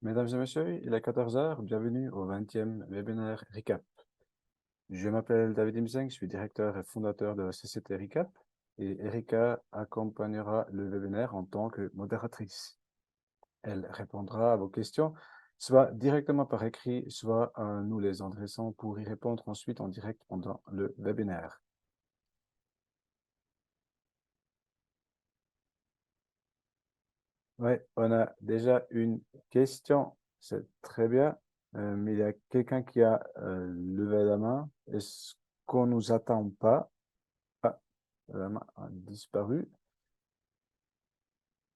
Mesdames et messieurs, il est 14 heures. Bienvenue au 20e webinaire RICAP. Je m'appelle David Imseng, je suis directeur et fondateur de la société RICAP et Erika accompagnera le webinaire en tant que modératrice. Elle répondra à vos questions, soit directement par écrit, soit nous les adressons pour y répondre ensuite en direct pendant le webinaire. Oui, on a déjà une question, c'est très bien. Mais il y a quelqu'un qui a levé la main. Est-ce qu'on nous attend pas? Ah, la main a disparu.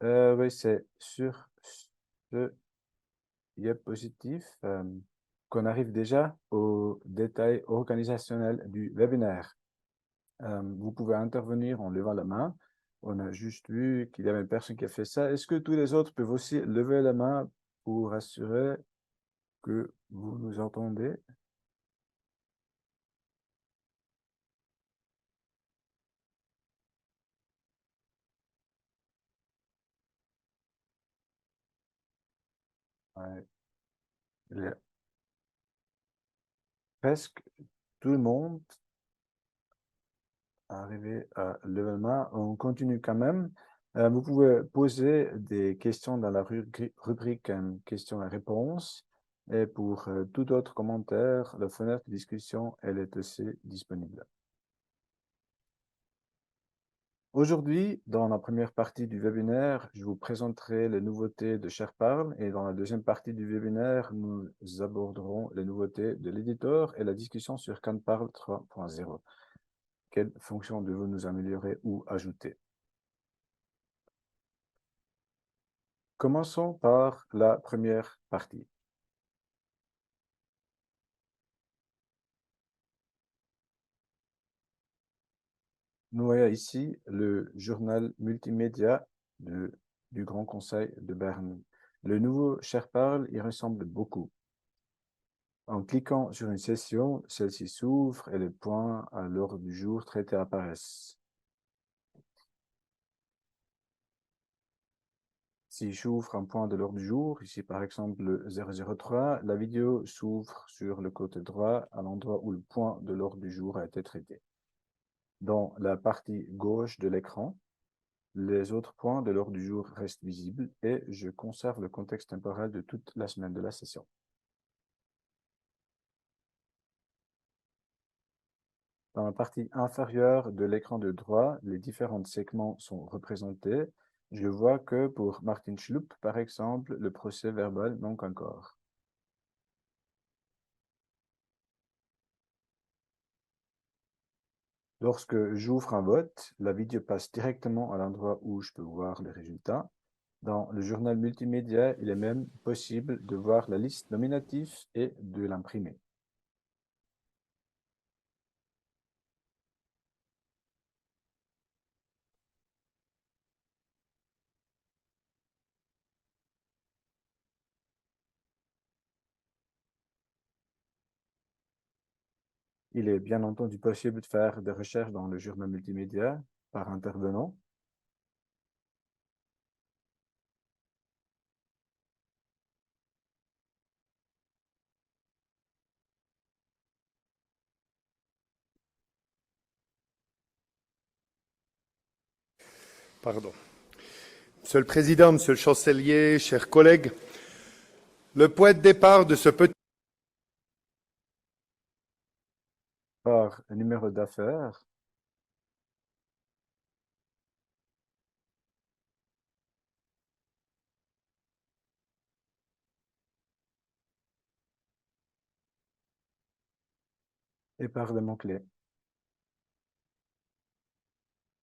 Oui, c'est sur ce diapositive qu'on arrive déjà aux détails organisationnels du webinaire. Vous pouvez intervenir en levant la main. On a juste vu qu'il y avait une personne qui a fait ça. Est-ce que tous les autres peuvent aussi lever la main pour assurer que vous nous entendez? Ouais. Presque tout le monde est arrivé à lever la main. On continue quand même. Vous pouvez poser des questions dans la rubrique questions et réponses. Et pour tout autre commentaire, la fenêtre de discussion, elle est aussi disponible. Aujourd'hui, dans la première partie du webinaire, je vous présenterai les nouveautés de ShareParl et dans la deuxième partie du webinaire, nous aborderons les nouveautés de l'éditeur et la discussion sur CanParl 3.0. Quelles fonctions devons-nous améliorer ou ajouter? Commençons par la première partie. Nous voyons ici le journal multimédia du Grand Conseil de Berne. Le nouveau ShareParl y ressemble beaucoup. En cliquant sur une session, celle-ci s'ouvre et les points à l'ordre du jour traités apparaissent. Si j'ouvre un point de l'ordre du jour, ici par exemple le 003, la vidéo s'ouvre sur le côté droit à l'endroit où le point de l'ordre du jour a été traité. Dans la partie gauche de l'écran, les autres points de l'ordre du jour restent visibles et je conserve le contexte temporel de toute la semaine de la session. Dans la partie inférieure de l'écran de droite, les différents segments sont représentés. Je vois que pour Martin Schlupp, par exemple, le procès verbal manque encore. Lorsque j'ouvre un vote, la vidéo passe directement à l'endroit où je peux voir les résultats. Dans le journal multimédia, il est même possible de voir la liste nominative et de l'imprimer. Il est bien entendu possible de faire des recherches dans le journal multimédia par intervenant. Pardon. Monsieur le Président, Monsieur le Chancelier, chers collègues, le point de départ de ce petit... Par numéro d'affaires, et par les mots-clés.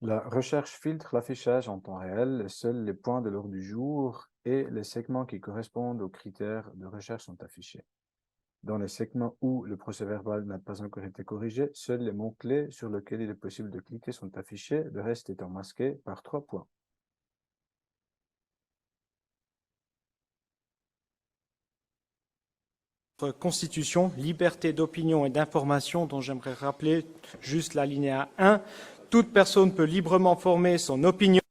La recherche filtre l'affichage en temps réel, seuls les points de l'ordre du jour et les segments qui correspondent aux critères de recherche sont affichés. Dans les segments où le procès-verbal n'a pas encore été corrigé, seuls les mots-clés sur lesquels il est possible de cliquer sont affichés, le reste étant masqué par 3 points. Constitution, liberté d'opinion et d'information, dont j'aimerais rappeler juste l'alinéa 1. Toute personne peut librement former son opinion.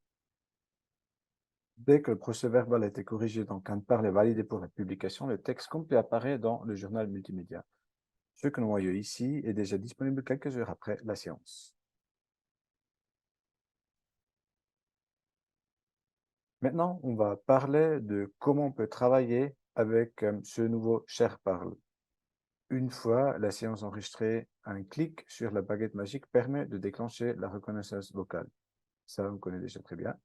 Dès que le procès-verbal a été corrigé, donc un parle est validé pour la publication, le texte complet apparaît dans le journal multimédia. Ce que nous voyons ici est déjà disponible quelques heures après la séance. Maintenant, on va parler de comment on peut travailler avec ce nouveau ShareParle. Une fois la séance enregistrée, un clic sur la baguette magique permet de déclencher la reconnaissance vocale. Ça, on connaît déjà très bien.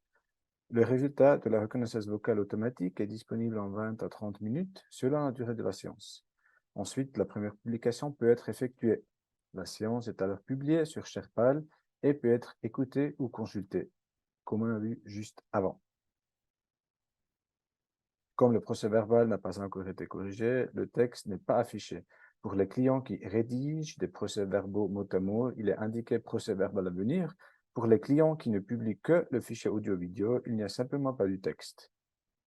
Le résultat de la reconnaissance vocale automatique est disponible en 20 à 30 minutes selon la durée de la séance. Ensuite, la première publication peut être effectuée. La séance est alors publiée sur SharePal et peut être écoutée ou consultée, comme on a vu juste avant. Comme le procès-verbal n'a pas encore été corrigé, le texte n'est pas affiché. Pour les clients qui rédigent des procès-verbaux mot à mot, il est indiqué procès-verbal à venir. Pour les clients qui ne publient que le fichier audio-vidéo, il n'y a simplement pas du texte.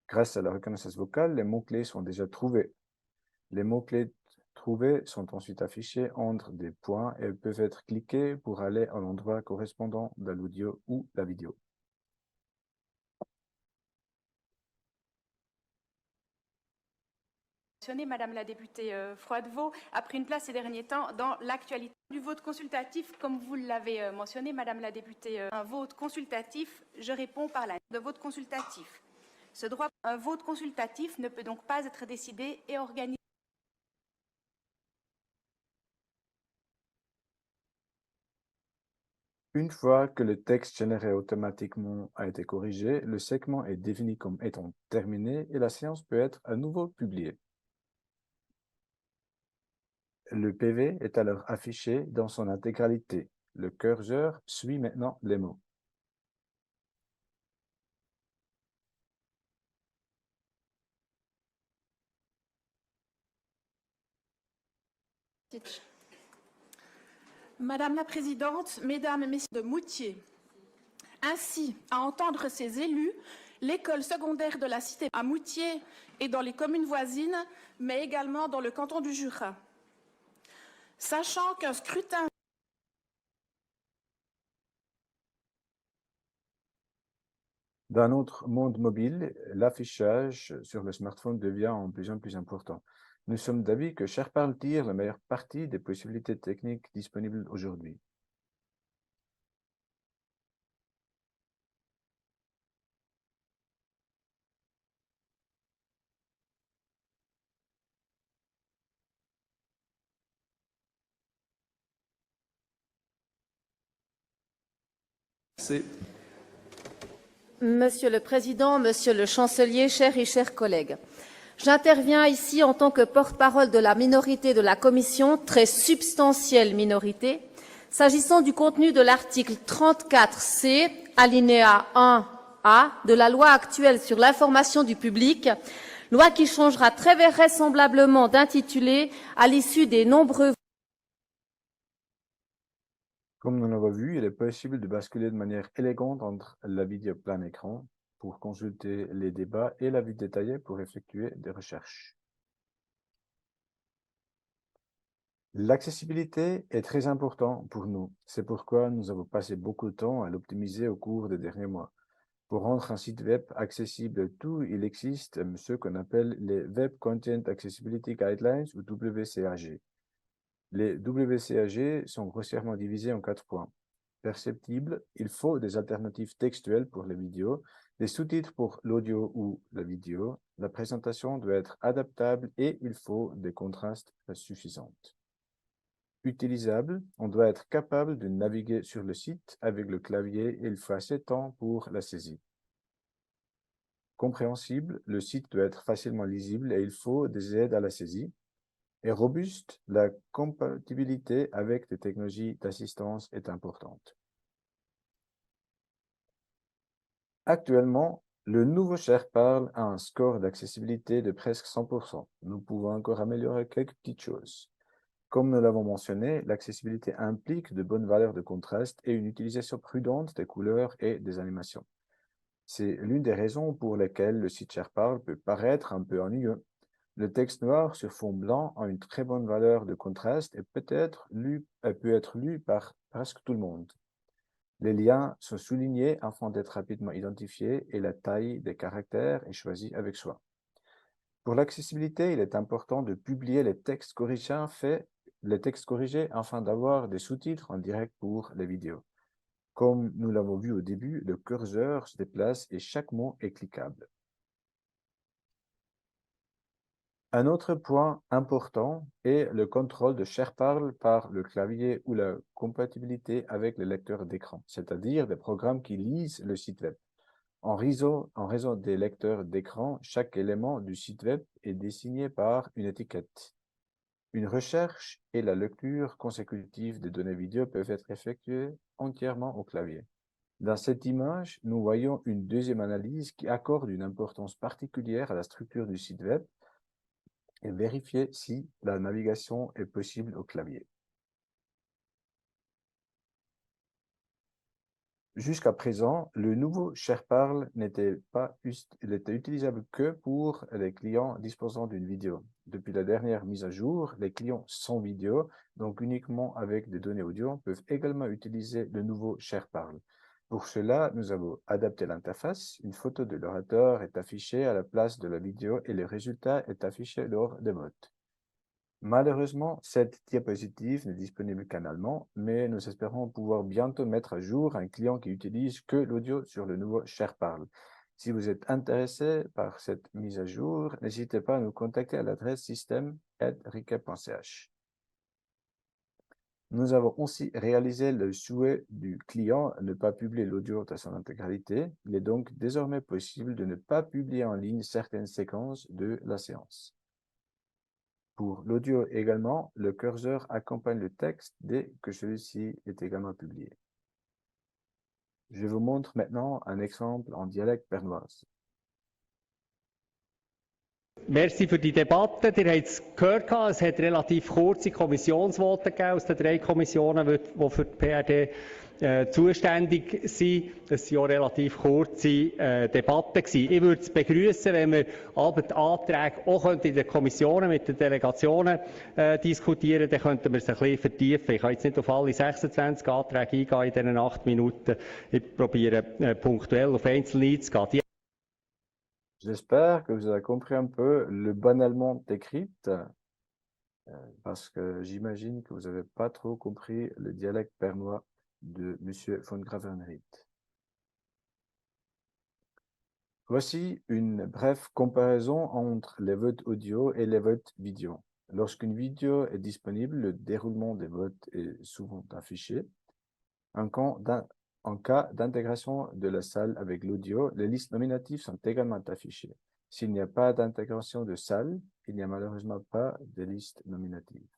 Grâce à la reconnaissance vocale, les mots-clés sont déjà trouvés. Les mots-clés trouvés sont ensuite affichés entre des points et peuvent être cliqués pour aller à l'endroit correspondant de l'audio ou la vidéo. Madame la députée Froidevaux a pris une place ces derniers temps dans l'actualité du vote consultatif, comme vous l'avez mentionné, Madame la députée. Un vote consultatif, je réponds par la de vote consultatif. Ce droit, un vote consultatif ne peut donc pas être décidé et organisé. Une fois que le texte généré automatiquement a été corrigé, le segment est défini comme étant terminé et la séance peut être à nouveau publiée. Le PV est alors affiché dans son intégralité. Le curseur suit maintenant les mots. Madame la Présidente, Mesdames et Messieurs de Moutier, ainsi, à entendre ces élus, l'école secondaire de la cité à Moutier et dans les communes voisines, mais également dans le canton du Jura. Sachant qu'un scrutin Dans notre monde mobile, l'affichage sur le smartphone devient en plus important. Nous sommes d'avis que SharePal tire la meilleure partie des possibilités techniques disponibles aujourd'hui. Monsieur le Président, Monsieur le Chancelier, chers et chers collègues, j'interviens ici en tant que porte-parole de la minorité de la Commission, très substantielle minorité, s'agissant du contenu de l'article 34C, alinéa 1A de la loi actuelle sur l'information du public, loi qui changera très vraisemblablement d'intitulé à l'issue des nombreux. Comme nous l'avons vu, il est possible de basculer de manière élégante entre la vidéo plein écran pour consulter les débats et la vue détaillée pour effectuer des recherches. L'accessibilité est très importante pour nous. C'est pourquoi nous avons passé beaucoup de temps à l'optimiser au cours des derniers mois. Pour rendre un site web accessible à tout, il existe ce qu'on appelle les Web Content Accessibility Guidelines ou WCAG. Les WCAG sont grossièrement divisés en 4 points. Perceptible, il faut des alternatives textuelles pour les vidéos, des sous-titres pour l'audio ou la vidéo, la présentation doit être adaptable et il faut des contrastes suffisants. Utilisable, on doit être capable de naviguer sur le site avec le clavier et il faut assez de temps pour la saisie. Compréhensible, le site doit être facilement lisible et il faut des aides à la saisie. Et robuste, la compatibilité avec des technologies d'assistance est importante. Actuellement, le nouveau SharePal a un score d'accessibilité de presque 100%. Nous pouvons encore améliorer quelques petites choses. Comme nous l'avons mentionné, l'accessibilité implique de bonnes valeurs de contraste et une utilisation prudente des couleurs et des animations. C'est l'une des raisons pour lesquelles le site SharePal peut paraître un peu ennuyeux. Le texte noir sur fond blanc a une très bonne valeur de contraste et peut être lu par presque tout le monde. Les liens sont soulignés afin d'être rapidement identifiés et la taille des caractères est choisie avec soin. Pour l'accessibilité, il est important de publier les textes corrigés afin d'avoir des sous-titres en direct pour les vidéos. Comme nous l'avons vu au début, le curseur se déplace et chaque mot est cliquable. Un autre point important est le contrôle de ShareParle par le clavier ou la compatibilité avec le lecteur d'écran, c'est-à-dire des programmes qui lisent le site web. En raison des lecteurs d'écran, chaque élément du site web est désigné par une étiquette. Une recherche et la lecture consécutive des données vidéo peuvent être effectuées entièrement au clavier. Dans cette image, nous voyons une deuxième analyse qui accorde une importance particulière à la structure du site web et vérifier si la navigation est possible au clavier. Jusqu'à présent, le nouveau ShareParle n'était utilisable que pour les clients disposant d'une vidéo. Depuis la dernière mise à jour, les clients sans vidéo, donc uniquement avec des données audio, peuvent également utiliser le nouveau ShareParle. Pour cela, nous avons adapté l'interface. Une photo de l'orateur est affichée à la place de la vidéo et le résultat est affiché lors des votes. Malheureusement, cette diapositive n'est disponible qu'en allemand, mais nous espérons pouvoir bientôt mettre à jour un client qui utilise que l'audio sur le nouveau ShareParle. Si vous êtes intéressé par cette mise à jour, n'hésitez pas à nous contacter à l'adresse system@recap.ch. Nous avons aussi réalisé le souhait du client de ne pas publier l'audio dans son intégralité. Il est donc désormais possible de ne pas publier en ligne certaines séquences de la séance. Pour l'audio également, le curseur accompagne le texte dès que celui-ci est également publié. Je vous montre maintenant un exemple en dialecte bernoise. Merci für die Debatte. Ihr habt es gehört, es hat relativ kurze Kommissionsvoten gegeben aus den 3 Kommissionen, die für die PRD zuständig sind. Es waren auch relativ kurze Debatten gewesen. Ich würde es begrüßen, wenn wir aber die Anträge auch in den Kommissionen mit den Delegationen diskutieren, dann könnten wir es ein bisschen vertiefen. Ich kann jetzt nicht auf alle 26 Anträge eingehen in diesen 8 Minuten. Ich probiere punktuell auf einzelne einzugehen. J'espère que vous avez compris un peu le bon allemand décrypte, parce que j'imagine que vous n'avez pas trop compris le dialecte bernois de M. von Gravenried. Voici une brève comparaison entre les votes audio et les votes vidéo. Lorsqu'une vidéo est disponible, le déroulement des votes est souvent affiché. En cas d'intégration de la salle avec l'audio, les listes nominatives sont également affichées. S'il n'y a pas d'intégration de salle, il n'y a malheureusement pas de liste nominative.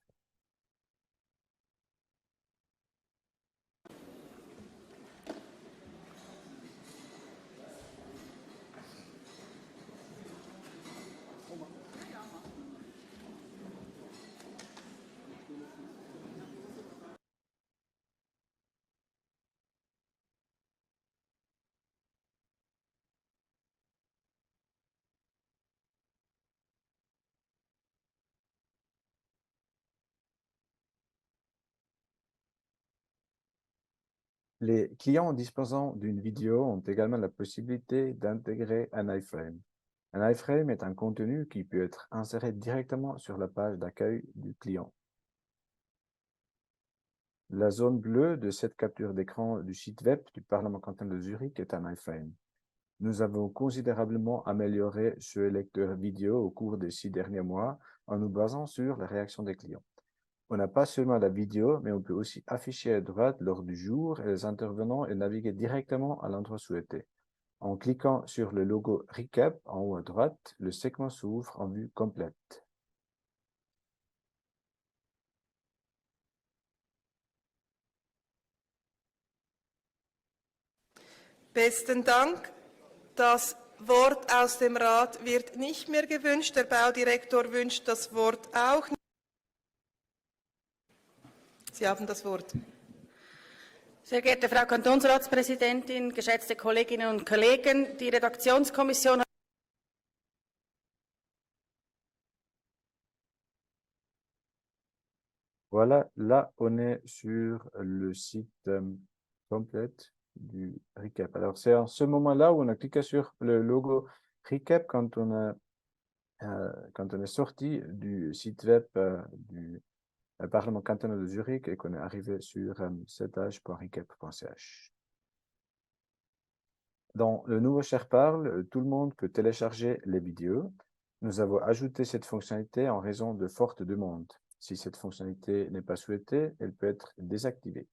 Les clients disposant d'une vidéo ont également la possibilité d'intégrer un iframe. Un iframe est un contenu qui peut être inséré directement sur la page d'accueil du client. La zone bleue de cette capture d'écran du site web du Parlement cantonal de Zurich est un iframe. Nous avons considérablement amélioré ce lecteur vidéo au cours des 6 derniers mois en nous basant sur les réactions des clients. On n'a pas seulement la vidéo, mais on peut aussi afficher à droite l'heure du jour et les intervenants et naviguer directement à l'endroit souhaité. En cliquant sur le logo Recap en haut à droite, le segment s'ouvre en vue complète. Besten Dank. Das Wort aus dem Rat wird nicht mehr gewünscht. Der Baudirektor wünscht das Wort auch nicht. Sie haben das Wort. Sehr geehrte Frau Kantonsratspräsidentin, geschätzte Kolleginnen und Kollegen, die Redaktionskommission hat Voilà, là on est sur le site complète du recap. Alors, c'est en ce moment-là où on a cliqué sur le logo recap quand on est sorti du site web du Parlement cantonal de Zurich et qu'on est arrivé sur setage.recap.ch. Dans le nouveau ShareParle, tout le monde peut télécharger les vidéos. Nous avons ajouté cette fonctionnalité en raison de fortes demandes. Si cette fonctionnalité n'est pas souhaitée, elle peut être désactivée.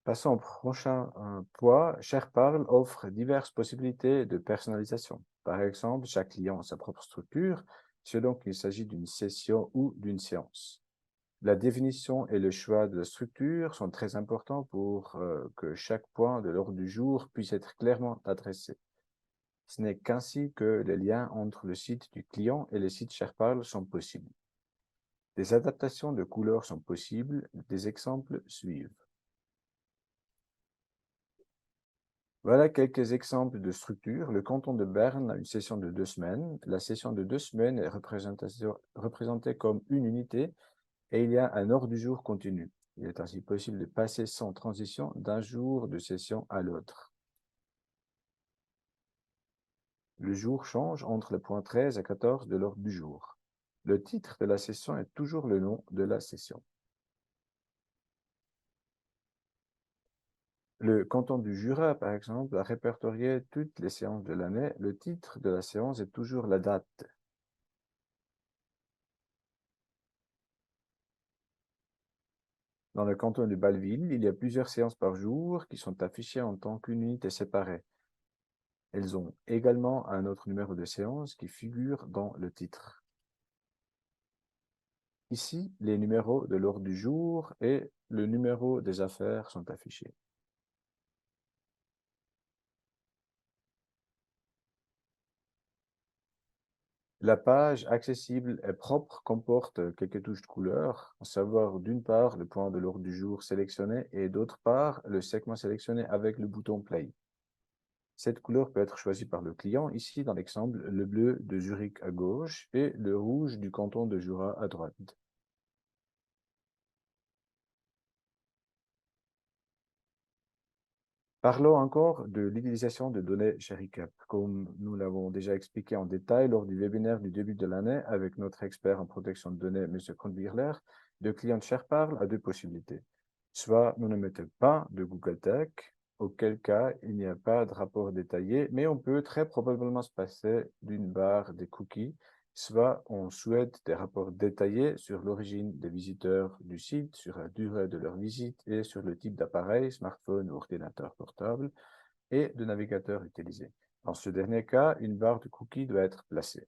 Passons au prochain point. ShareParle offre diverses possibilités de personnalisation. Par exemple, chaque client a sa propre structure, selon qu'il s'agit d'une session ou d'une séance. La définition et le choix de la structure sont très importants pour que chaque point de l'ordre du jour puisse être clairement adressé. Ce n'est qu'ainsi que les liens entre le site du client et le site ShareParle sont possibles. Des adaptations de couleurs sont possibles, des exemples suivent. Voilà quelques exemples de structures. Le canton de Berne a une session de 2 semaines. La session de 2 semaines est représentée comme une unité et il y a un ordre du jour continu. Il est ainsi possible de passer sans transition d'un jour de session à l'autre. Le jour change entre le point 13 et 14 de l'ordre du jour. Le titre de la session est toujours le nom de la session. Le canton du Jura, par exemple, a répertorié toutes les séances de l'année. Le titre de la séance est toujours la date. Dans le canton de Bâle-Ville, il y a plusieurs séances par jour qui sont affichées en tant qu'une unité séparée. Elles ont également un autre numéro de séance qui figure dans le titre. Ici, les numéros de l'ordre du jour et le numéro des affaires sont affichés. La page accessible et propre comporte quelques touches de couleur, à savoir d'une part le point de l'ordre du jour sélectionné et d'autre part le segment sélectionné avec le bouton Play. Cette couleur peut être choisie par le client, ici dans l'exemple le bleu de Zurich à gauche et le rouge du canton de Jura à droite. Parlons encore de l'utilisation de données chez Recap. Comme nous l'avons déjà expliqué en détail lors du webinaire du début de l'année avec notre expert en protection de données, M. Kronwirler, le client de ShareParle a deux possibilités. Soit nous ne mettons pas de Google Tag, auquel cas il n'y a pas de rapport détaillé, mais on peut très probablement se passer d'une barre des cookies, soit on souhaite des rapports détaillés sur l'origine des visiteurs du site, sur la durée de leur visite et sur le type d'appareil, smartphone ou ordinateur portable, et de navigateur utilisé. Dans ce dernier cas, une barre de cookies doit être placée.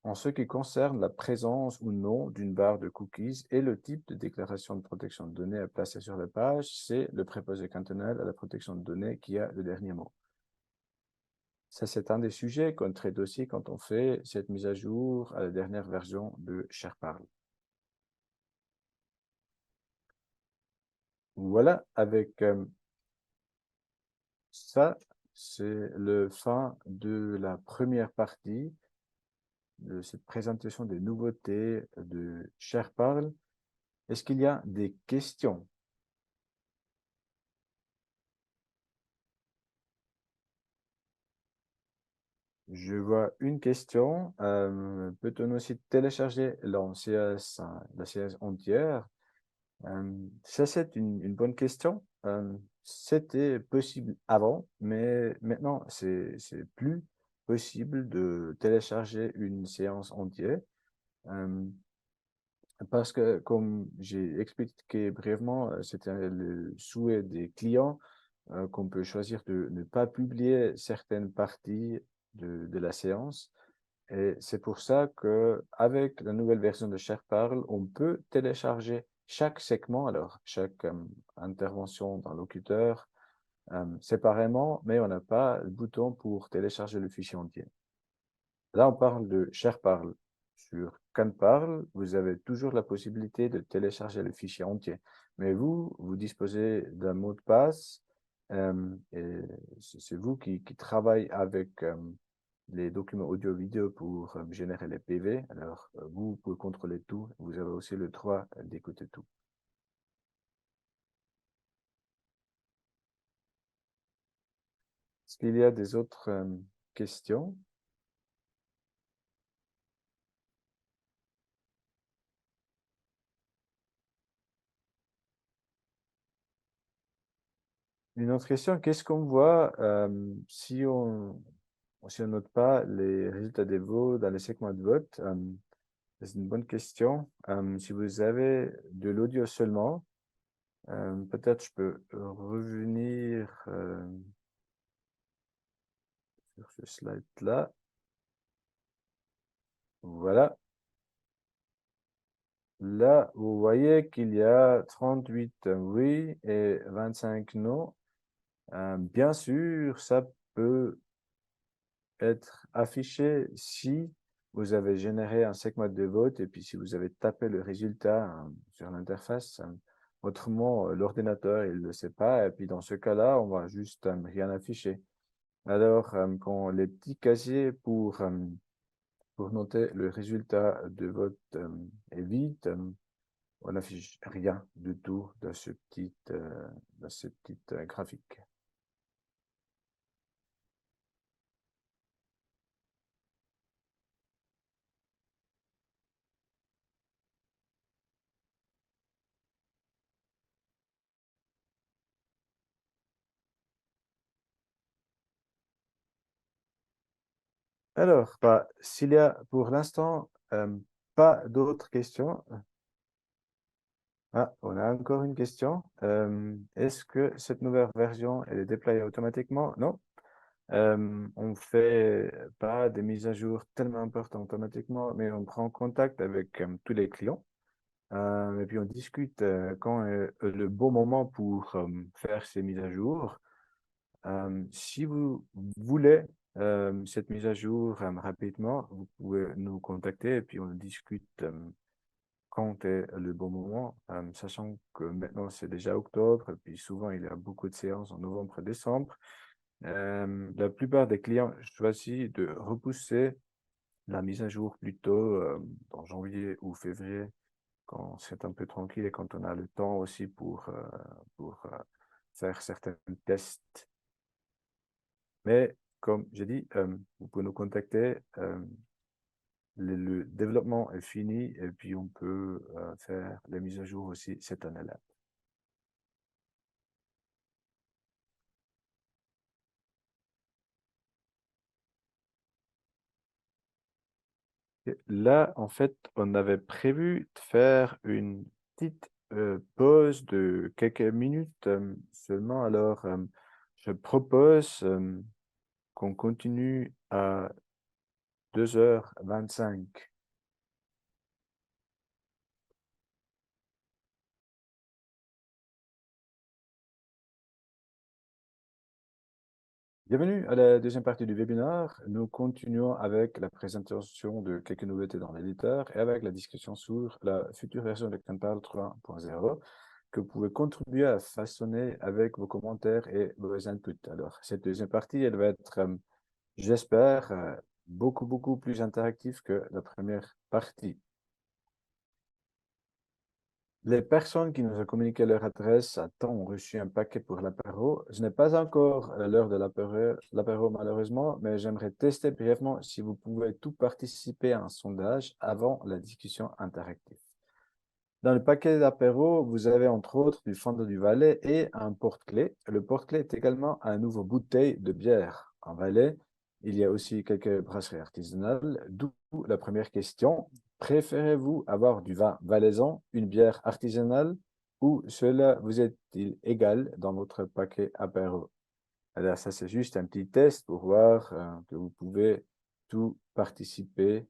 En ce qui concerne la présence ou non d'une barre de cookies et le type de déclaration de protection de données à placer sur la page, c'est le préposé cantonal à la protection de données qui a le dernier mot. Ça, c'est un des sujets qu'on traite aussi quand on fait cette mise à jour à la dernière version de ShareParle. Voilà, avec ça, c'est le fin de la première partie de cette présentation des nouveautés de ShareParle. Est-ce qu'il y a des questions? Je vois une question. Peut-on aussi télécharger la CS entière? Ça, c'est une bonne question. C'était possible avant, mais maintenant, c'est plus possible de télécharger une séance entière. Parce que, comme j'ai expliqué brièvement, c'était le souhait des clients qu'on peut choisir de ne pas publier certaines parties de la séance. Et c'est pour ça qu'avec la nouvelle version de ShareParle, on peut télécharger chaque segment, alors chaque intervention d'un locuteur séparément, mais on n'a pas le bouton pour télécharger le fichier entier. Là, on parle de ShareParle. Sur CanParle, vous avez toujours la possibilité de télécharger le fichier entier. Mais vous disposez d'un mot de passe et c'est vous qui travaillez avec les documents audio-vidéo pour générer les PV. Alors, vous pouvez contrôler tout. Vous avez aussi le droit d'écouter tout. Est-ce qu'il y a des autres questions? Une autre question, qu'est-ce qu'on voit si on note pas les résultats des votes dans les segments de vote? C'est une bonne question. Si vous avez de l'audio seulement, peut-être je peux revenir sur ce slide-là. Voilà. Là, vous voyez qu'il y a 38 oui et 25 non. Bien sûr, ça peut être affiché si vous avez généré un segment de vote et puis si vous avez tapé le résultat sur l'interface. Autrement, l'ordinateur, il ne le sait pas. Et puis, dans ce cas-là, on va juste rien afficher. Alors, quand les petits casiers pour noter le résultat de vote est vide, on n'affiche rien du tout dans ce petit graphique. Alors, bah, s'il y a pour l'instant pas d'autres questions. Ah, on a encore une question. Est-ce que cette nouvelle version elle est déployée automatiquement? Non. On ne fait pas des mises à jour tellement importantes automatiquement, mais on prend contact avec tous les clients. Et puis on discute quand est le bon moment pour faire ces mises à jour. Si vous voulez cette mise à jour rapidement, vous pouvez nous contacter et puis on discute quand est le bon moment, sachant que maintenant c'est déjà octobre et puis souvent il y a beaucoup de séances en novembre et décembre. La plupart des clients choisissent de repousser la mise à jour plutôt en janvier ou février, quand c'est un peu tranquille et quand on a le temps aussi pour faire certains tests. Mais comme j'ai dit, vous pouvez nous contacter. Le développement est fini et puis on peut faire les mises à jour aussi cette année-là. Là, en fait, on avait prévu de faire une petite pause de quelques minutes seulement. Alors, je propose qu'on continue à 2h25. Bienvenue à la deuxième partie du webinaire. Nous continuons avec la présentation de quelques nouveautés dans l'éditeur et avec la discussion sur la future version de Canpal 3.0 que vous pouvez contribuer à façonner avec vos commentaires et vos inputs. Alors, cette deuxième partie, elle va être, j'espère, beaucoup plus interactive que la première partie. Les personnes qui nous ont communiqué leur adresse à temps ont reçu un paquet pour l'apéro. Ce n'est pas encore l'heure de l'apéro malheureusement, mais j'aimerais tester brièvement si vous pouvez tout participer à un sondage avant la discussion interactive. Dans le paquet d'apéro, vous avez entre autres du Fondant du Valais et un porte-clés. Le porte-clés est également un nouveau bouteille de bière en Valais. Il y a aussi quelques brasseries artisanales, d'où la première question. Préférez-vous avoir du vin valaisan, une bière artisanale, ou cela vous est-il égal dans votre paquet apéro? Alors ça, c'est juste un petit test pour voir que vous pouvez tout participer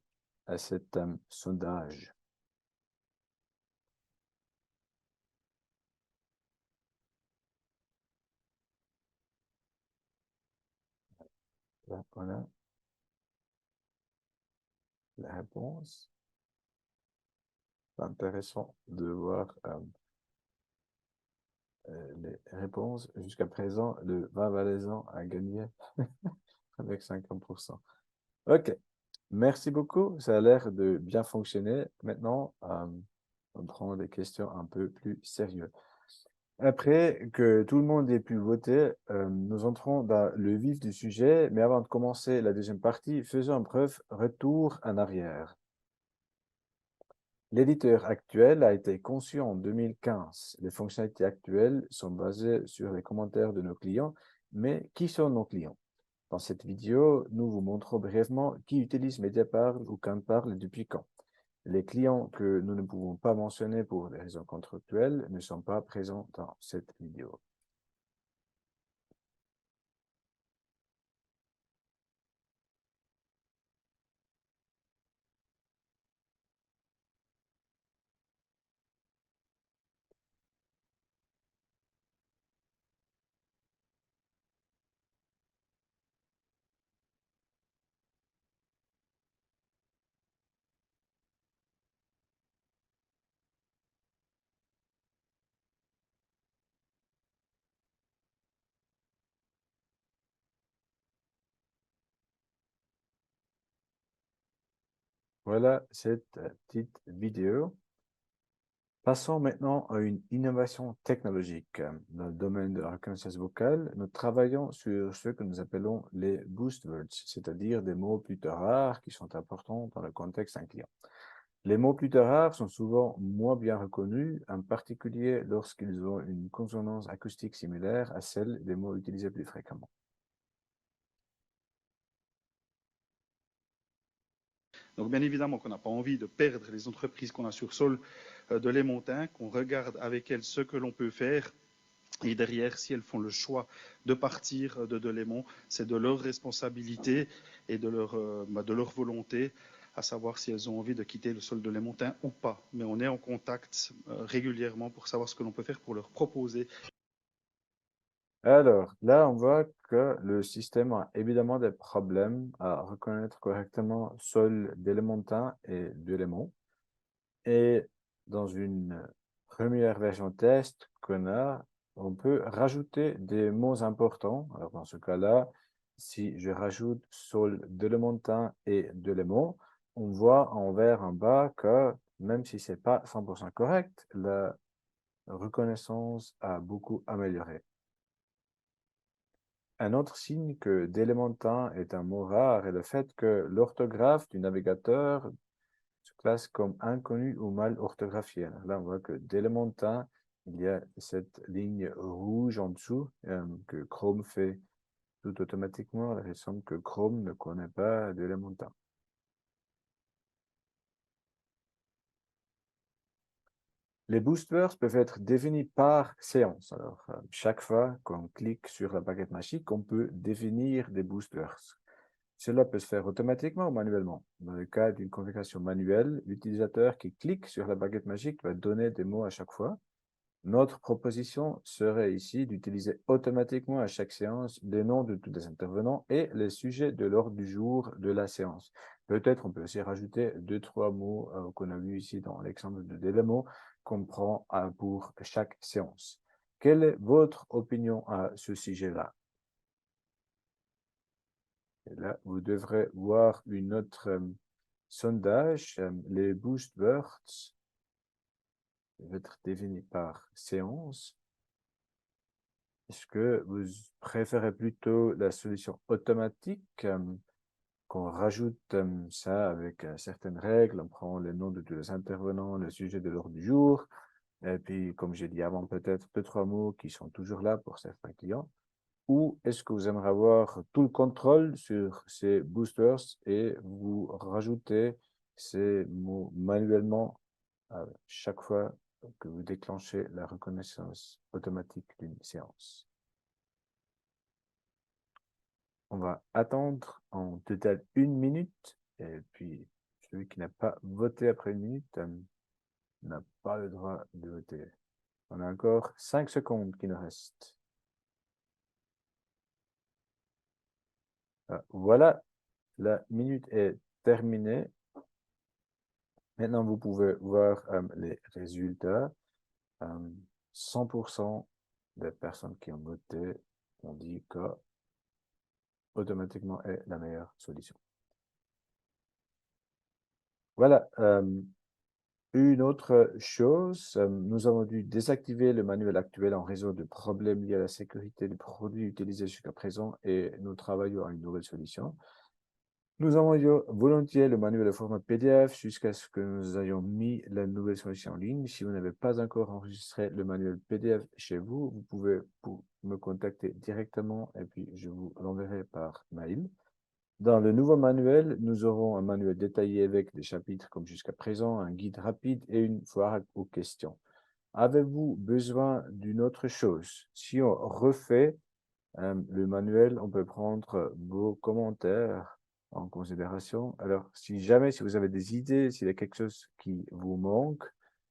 à cet sondage. Là, on a la réponse. C'est intéressant de voir les réponses. Jusqu'à présent, le vin valaisan a gagné avec 50%. Ok, merci beaucoup. Ça a l'air de bien fonctionner. Maintenant, on prend des questions un peu plus sérieuses. Après que tout le monde ait pu voter, nous entrons dans le vif du sujet, mais avant de commencer la deuxième partie, faisons un bref retour en arrière. L'éditeur actuel a été conçu en 2015. Les fonctionnalités actuelles sont basées sur les commentaires de nos clients, mais qui sont nos clients? Dans cette vidéo, nous vous montrons brièvement qui utilise Mediaparl ou Canparl et depuis quand. Les clients que nous ne pouvons pas mentionner pour des raisons contractuelles ne sont pas présents dans cette vidéo. Voilà cette petite vidéo. Passons maintenant à une innovation technologique. Dans le domaine de la reconnaissance vocale, nous travaillons sur ce que nous appelons les boost words, c'est-à-dire des mots plutôt rares qui sont importants dans le contexte d'un client. Les mots plutôt rares sont souvent moins bien reconnus, en particulier lorsqu'ils ont une consonance acoustique similaire à celle des mots utilisés plus fréquemment. Donc bien évidemment qu'on n'a pas envie de perdre les entreprises qu'on a sur sol de Lémontin, qu'on regarde avec elles ce que l'on peut faire. Et derrière, si elles font le choix de partir de Lémont, c'est de leur responsabilité et de leur volonté, à savoir si elles ont envie de quitter le sol de Lémontin ou pas. Mais on est en contact régulièrement pour savoir ce que l'on peut faire pour leur proposer. Alors, là, on voit que le système a évidemment des problèmes à reconnaître correctement sol d'élémentin et d'éléments. Et dans une première version test qu'on a, on peut rajouter des mots importants. Alors, dans ce cas-là, si je rajoute sol d'élémentin et d'éléments, on voit en vert en bas que même si c'est pas 100% correct, la reconnaissance a beaucoup amélioré. Un autre signe que d'élémentin est un mot rare est le fait que l'orthographe du navigateur se classe comme inconnu ou mal orthographié. Là, on voit que d'élémentin, il y a cette ligne rouge en dessous que Chrome fait tout automatiquement. Il semble que Chrome ne connaît pas d'élémentin. Les boosters peuvent être définis par séance. Alors, chaque fois qu'on clique sur la baguette magique, on peut définir des boosters. Cela peut se faire automatiquement ou manuellement. Dans le cas d'une configuration manuelle, l'utilisateur qui clique sur la baguette magique va donner des mots à chaque fois. Notre proposition serait ici d'utiliser automatiquement à chaque séance les noms de tous les intervenants et les sujets de l'ordre du jour de la séance. Peut-être on peut aussi rajouter 2-3 mots qu'on a vu ici dans l'exemple de Delamo qu'on prend pour chaque séance. Quelle est votre opinion à ce sujet-là? Et là, vous devrez voir une autre sondage, les boost words peuvent être définis par séance. Est-ce que vous préférez plutôt la solution automatique qu'on rajoute ça avec certaines règles, on prend les noms de tous les intervenants, le sujet de l'ordre du jour, et puis, comme j'ai dit avant, peut-être 2-3 mots qui sont toujours là pour certains clients. Ou est-ce que vous aimeriez avoir tout le contrôle sur ces boosters et vous rajoutez ces mots manuellement chaque fois que vous déclenchez la reconnaissance automatique d'une séance? On va attendre en total 1 minute et puis celui qui n'a pas voté après 1 minute n'a pas le droit de voter. On a encore 5 secondes qui nous restent. Voilà, la minute est terminée. Maintenant, vous pouvez voir les résultats. 100% des personnes qui ont voté ont dit que automatiquement est la meilleure solution. Voilà. Une autre chose, nous avons dû désactiver le manuel actuel en raison de problèmes liés à la sécurité des produits utilisés jusqu'à présent et nous travaillons à une nouvelle solution. Nous envoyons volontiers le manuel au format PDF jusqu'à ce que nous ayons mis la nouvelle solution en ligne. Si vous n'avez pas encore enregistré le manuel PDF chez vous, vous pouvez me contacter directement et puis je vous l'enverrai par mail. Dans le nouveau manuel, nous aurons un manuel détaillé avec des chapitres comme jusqu'à présent, un guide rapide et une foire aux questions. Avez-vous besoin d'une autre chose? Si on refait le manuel, on peut prendre vos commentaires en considération. Alors, si vous avez des idées, s'il y a quelque chose qui vous manque,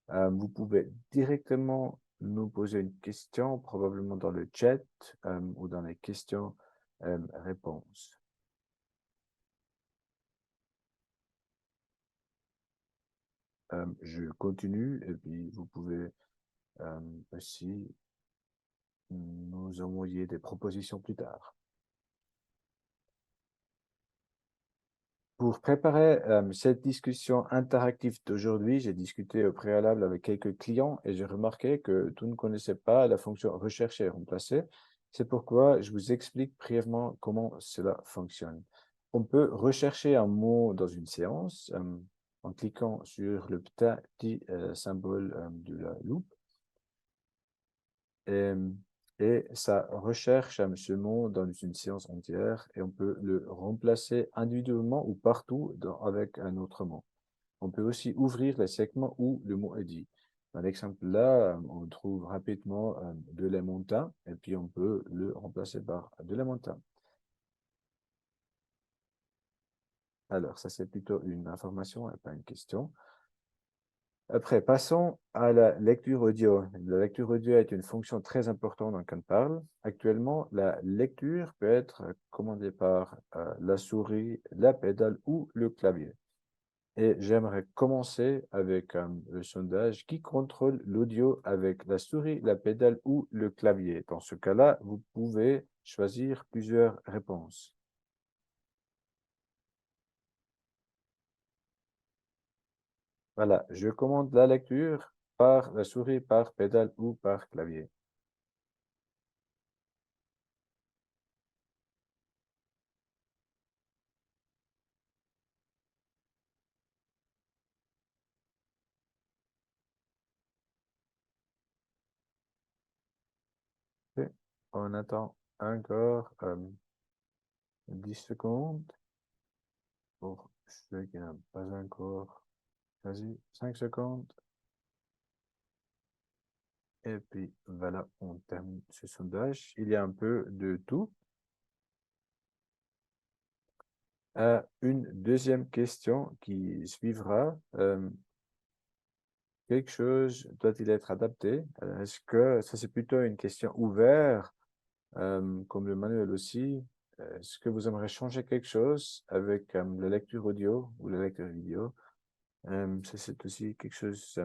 vous pouvez directement nous poser une question, probablement dans le chat ou dans les questions-réponses. Je continue et puis vous pouvez aussi nous envoyer des propositions plus tard. Pour préparer cette discussion interactive d'aujourd'hui, j'ai discuté au préalable avec quelques clients et j'ai remarqué que tous ne connaissaient pas la fonction rechercher et remplacer. C'est pourquoi je vous explique brièvement comment cela fonctionne. On peut rechercher un mot dans une séance en cliquant sur le petit symbole de la loupe. Et ça recherche ce mot dans une séance entière et on peut le remplacer individuellement ou partout avec un autre mot. On peut aussi ouvrir les segments où le mot est dit. Dans l'exemple là, on trouve rapidement de l'émontin et puis on peut le remplacer par de l'émontin. Alors, ça c'est plutôt une information et pas une question. Après, passons à la lecture audio. La lecture audio est une fonction très importante dans Canparl. Actuellement, la lecture peut être commandée par la souris, la pédale ou le clavier. Et j'aimerais commencer avec le sondage qui contrôle l'audio avec la souris, la pédale ou le clavier. Dans ce cas-là, vous pouvez choisir plusieurs réponses. Voilà, je commande la lecture par la souris, par pédale ou par clavier. Et on attend encore 10 secondes pour ceux qui n'ont pas encore choisi. 5 secondes. Et puis voilà, on termine ce sondage. Il y a un peu de tout. Une deuxième question qui suivra. Quelque chose doit-il être adapté? Est-ce que ça c'est plutôt une question ouverte, comme le manuel aussi? Est-ce que vous aimeriez changer quelque chose avec la lecture audio ou la lecture vidéo? Ça c'est aussi quelque chose,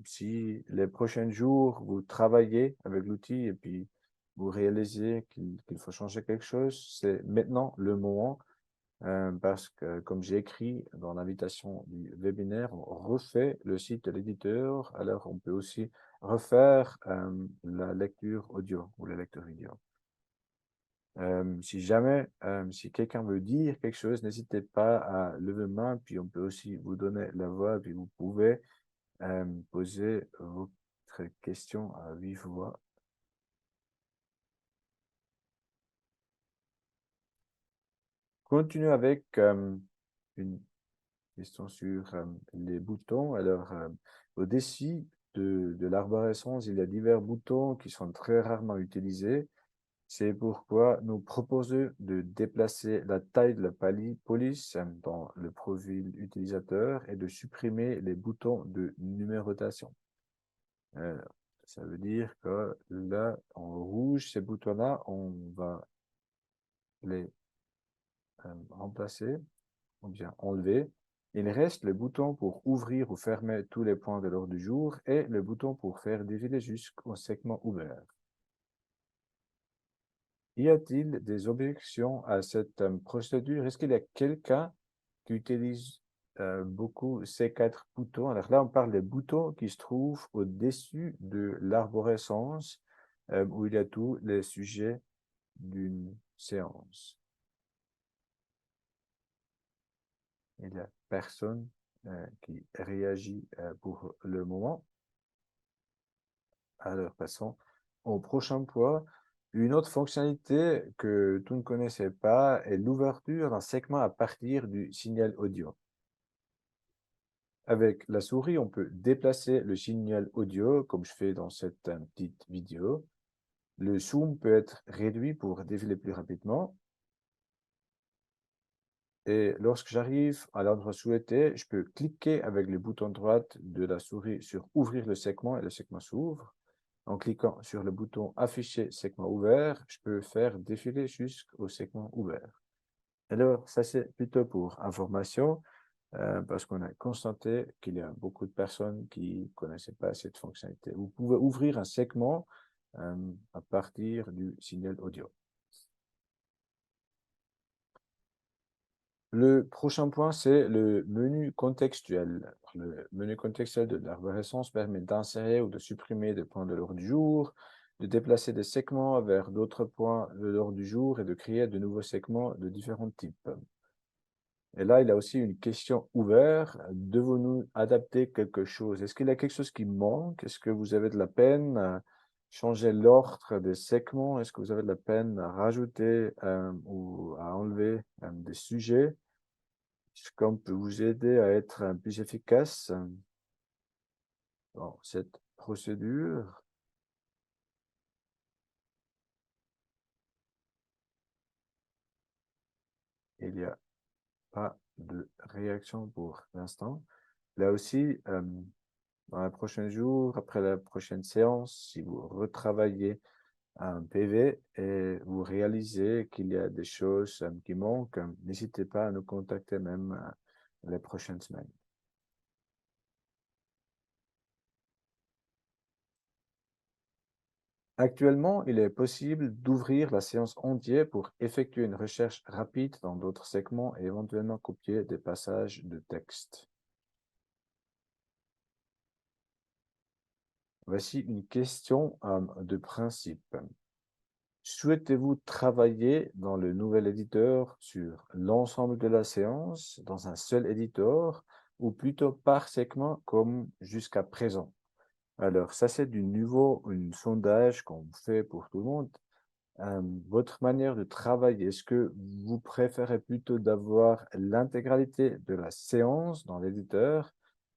si les prochains jours vous travaillez avec l'outil et puis vous réalisez qu'il faut changer quelque chose, c'est maintenant le moment. Parce que, comme j'ai écrit dans l'invitation du webinaire, on refait le site de l'éditeur, alors on peut aussi refaire la lecture audio ou la lecture vidéo. Si jamais, si quelqu'un veut dire quelque chose, n'hésitez pas à lever main, puis on peut aussi vous donner la voix, puis vous pouvez poser votre question à vive voix. Continuons avec une question sur les boutons. Alors, au-dessus de l'arborescence, il y a divers boutons qui sont très rarement utilisés. C'est pourquoi nous proposons de déplacer la taille de la police dans le profil utilisateur et de supprimer les boutons de numérotation. Ça veut dire que là, en rouge, ces boutons-là, on va les remplacer ou bien enlever. Il reste le bouton pour ouvrir ou fermer tous les points de l'ordre du jour et le bouton pour faire défiler jusqu'au segment ouvert. Y a-t-il des objections à cette procédure? Est-ce qu'il y a quelqu'un qui utilise beaucoup ces 4 boutons. Alors là, on parle des boutons qui se trouvent au-dessus de l'arborescence où il y a tous les sujets d'une séance. Il n'y a personne qui réagit pour le moment. Alors, passons au prochain point. Une autre fonctionnalité que tu ne connaissais pas est l'ouverture d'un segment à partir du signal audio. Avec la souris, on peut déplacer le signal audio, comme je fais dans cette petite vidéo. Le zoom peut être réduit pour défiler plus rapidement. Et lorsque j'arrive à l'endroit souhaité, je peux cliquer avec le bouton droite de la souris sur « Ouvrir le segment » et le segment s'ouvre. En cliquant sur le bouton « Afficher segment ouvert », je peux faire défiler jusqu'au segment ouvert. Alors, ça c'est plutôt pour information, parce qu'on a constaté qu'il y a beaucoup de personnes qui ne connaissaient pas cette fonctionnalité. Vous pouvez ouvrir un segment à partir du signal audio. Le prochain point, c'est le menu contextuel. Le menu contextuel de l'arborescence permet d'insérer ou de supprimer des points de l'ordre du jour, de déplacer des segments vers d'autres points de l'ordre du jour et de créer de nouveaux segments de différents types. Et là, il y a aussi une question ouverte. Devons-nous adapter quelque chose? Est-ce qu'il y a quelque chose qui manque? Est-ce que vous avez de la peine à changer l'ordre des segments? Est-ce que vous avez de la peine à rajouter ou à enlever des sujets? Est-ce qu'on peut vous aider à être plus efficace dans cette procédure? Il n'y a pas de réaction pour l'instant. Là aussi, dans les prochains jours, après la prochaine séance, si vous retravaillez un PV et vous réalisez qu'il y a des choses qui manquent, n'hésitez pas à nous contacter même les prochaines semaines. Actuellement, il est possible d'ouvrir la séance entière pour effectuer une recherche rapide dans d'autres segments et éventuellement copier des passages de texte. Voici une question de principe. Souhaitez-vous travailler dans le nouvel éditeur sur l'ensemble de la séance, dans un seul éditeur, ou plutôt par segment comme jusqu'à présent? Alors, ça c'est du nouveau, un sondage qu'on fait pour tout le monde. Votre manière de travailler, est-ce que vous préférez plutôt d'avoir l'intégralité de la séance dans l'éditeur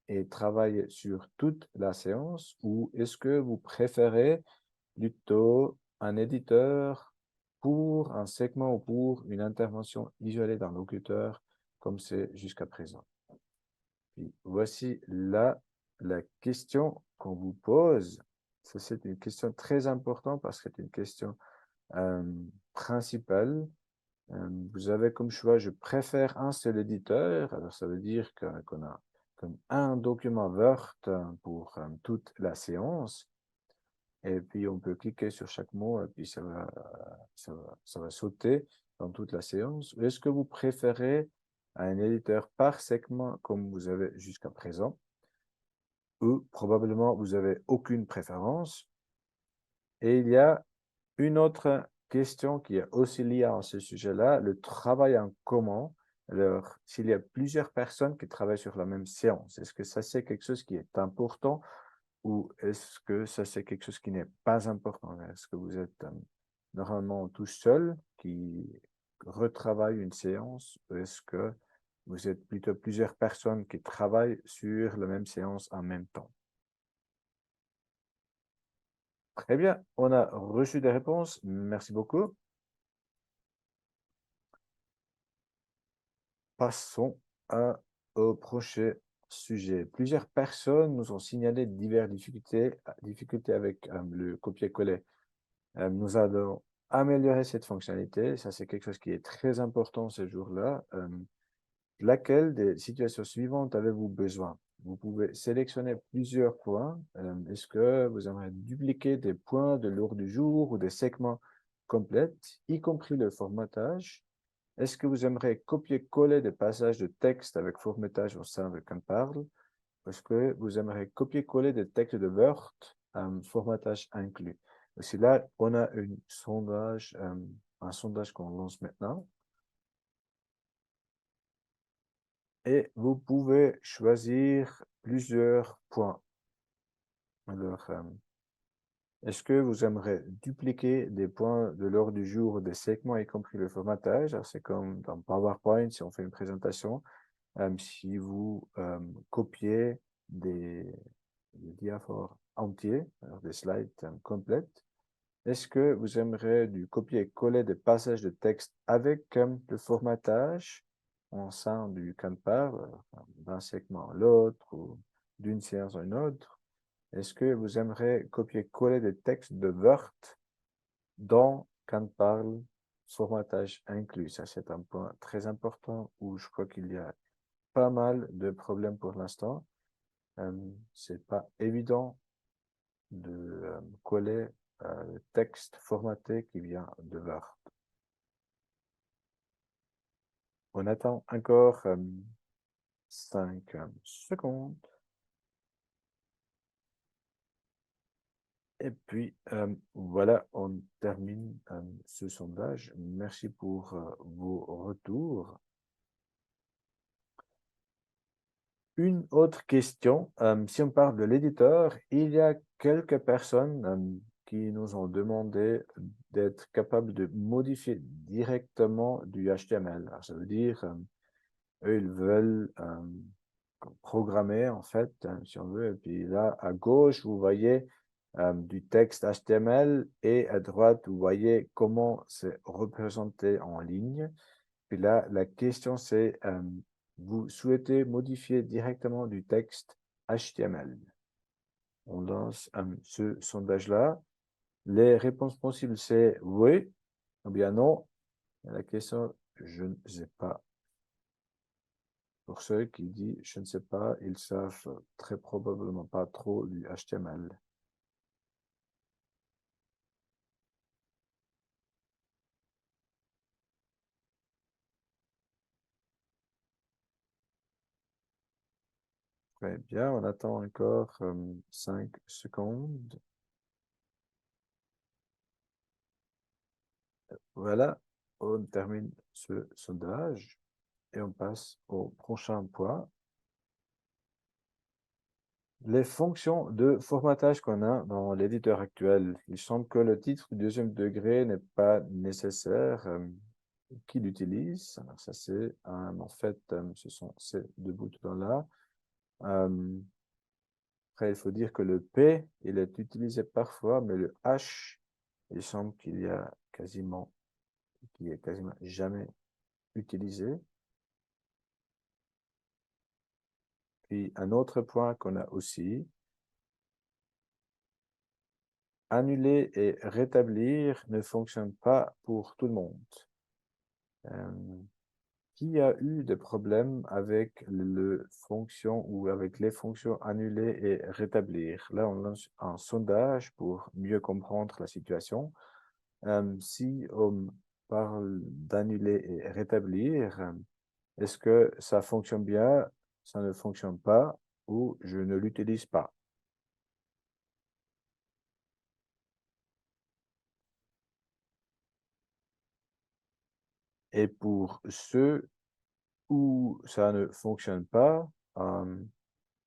et travailler sur toute la séance, ou est-ce que vous préférez plutôt un éditeur pour un segment ou pour une intervention isolée d'un locuteur, comme c'est jusqu'à présent? Puis voici là la question qu'on vous pose. Ça, c'est une question très importante parce que c'est une question principale. Vous avez comme choix, je préfère un seul éditeur. Alors, ça veut dire qu'on a comme un document Word pour toute la séance. Et puis, on peut cliquer sur chaque mot et puis ça va sauter dans toute la séance. Est-ce que vous préférez un éditeur par segment comme vous avez jusqu'à présent? Ou probablement, vous n'avez aucune préférence. Et il y a une autre question qui est aussi liée à ce sujet-là, le travail en commun. Alors, s'il y a plusieurs personnes qui travaillent sur la même séance, est-ce que ça, c'est quelque chose qui est important ou est-ce que ça, c'est quelque chose qui n'est pas important? Est-ce que vous êtes normalement tout seul qui retravaille une séance ou est-ce que vous êtes plutôt plusieurs personnes qui travaillent sur la même séance en même temps? Très bien, on a reçu des réponses. Merci beaucoup. Passons au prochain sujet. Plusieurs personnes nous ont signalé diverses difficultés avec le copier-coller. Nous allons améliorer cette fonctionnalité. Ça, c'est quelque chose qui est très important ces jours-là. Laquelle des situations suivantes avez-vous besoin? Vous pouvez sélectionner plusieurs points. Est-ce que vous aimeriez dupliquer des points de l'ordre du jour ou des segments complets, y compris le formatage? Est-ce que vous aimeriez copier-coller des passages de texte avec formatage au sein de CanParle? Est-ce que vous aimeriez copier-coller des textes de Word, formatage inclus? Aussi là, on a un sondage qu'on lance maintenant. Et vous pouvez choisir plusieurs points. Alors, est-ce que vous aimeriez dupliquer des points de l'ordre du jour des segments, y compris le formatage? C'est comme dans PowerPoint, si on fait une présentation, si vous copiez des diaphores entiers, alors des slides complètes. Est-ce que vous aimeriez du copier-coller des passages de texte avec le formatage au sein du CanParle, d'un segment à l'autre ou d'une séance à une autre? Est-ce que vous aimeriez copier-coller des textes de Word dans CanParle, formatage inclus? Ça, c'est un point très important où je crois qu'il y a pas mal de problèmes pour l'instant. C'est pas évident de coller le texte formaté qui vient de Word. On attend encore 5 secondes. Et puis, voilà, on termine ce sondage. Merci pour vos retours. Une autre question, si on parle de l'éditeur, il y a quelques personnes qui nous ont demandé d'être capables de modifier directement du HTML. Alors, ça veut dire, eux, ils veulent programmer, en fait, si on veut. Et puis là, à gauche, vous voyez du texte HTML et à droite, vous voyez comment c'est représenté en ligne. Puis là, la question, c'est vous souhaitez modifier directement du texte HTML. On lance ce sondage-là. Les réponses possibles, c'est oui ou bien non. La question, je ne sais pas. Pour ceux qui disent je ne sais pas, ils savent très probablement pas trop du HTML. Très bien, on attend encore 5 secondes. Voilà, on termine ce sondage et on passe au prochain point. Les fonctions de formatage qu'on a dans l'éditeur actuel. Il semble que le titre du deuxième degré n'est pas nécessaire. Qui l'utilise? Alors ça c'est en fait, ce sont ces deux boutons-là. Après, il faut dire que le P, il est utilisé parfois, mais le H, il semble qu'il est quasiment jamais utilisé. Puis un autre point qu'on a aussi, annuler et rétablir ne fonctionne pas pour tout le monde. Qui a eu des problèmes avec le fonction ou avec les fonctions annuler et rétablir? Là, on lance un sondage pour mieux comprendre la situation. Si on parle d'annuler et rétablir, est-ce que ça fonctionne bien, ça ne fonctionne pas ou je ne l'utilise pas? Et pour ceux où ça ne fonctionne pas,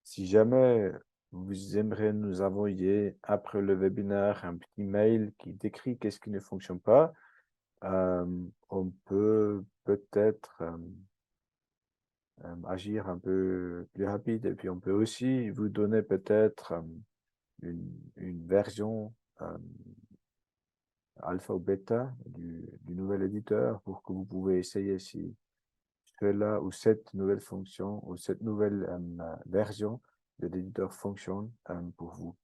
si jamais vous aimeriez nous envoyer après le webinaire un petit mail qui décrit qu'est-ce qui ne fonctionne pas, on peut peut-être agir un peu plus rapide et puis on peut aussi vous donner peut-être une version alpha ou bêta du nouvel éditeur pour que vous pouvez essayer si cela ou cette nouvelle fonction ou cette nouvelle version de l'éditeur fonctionne pour vous.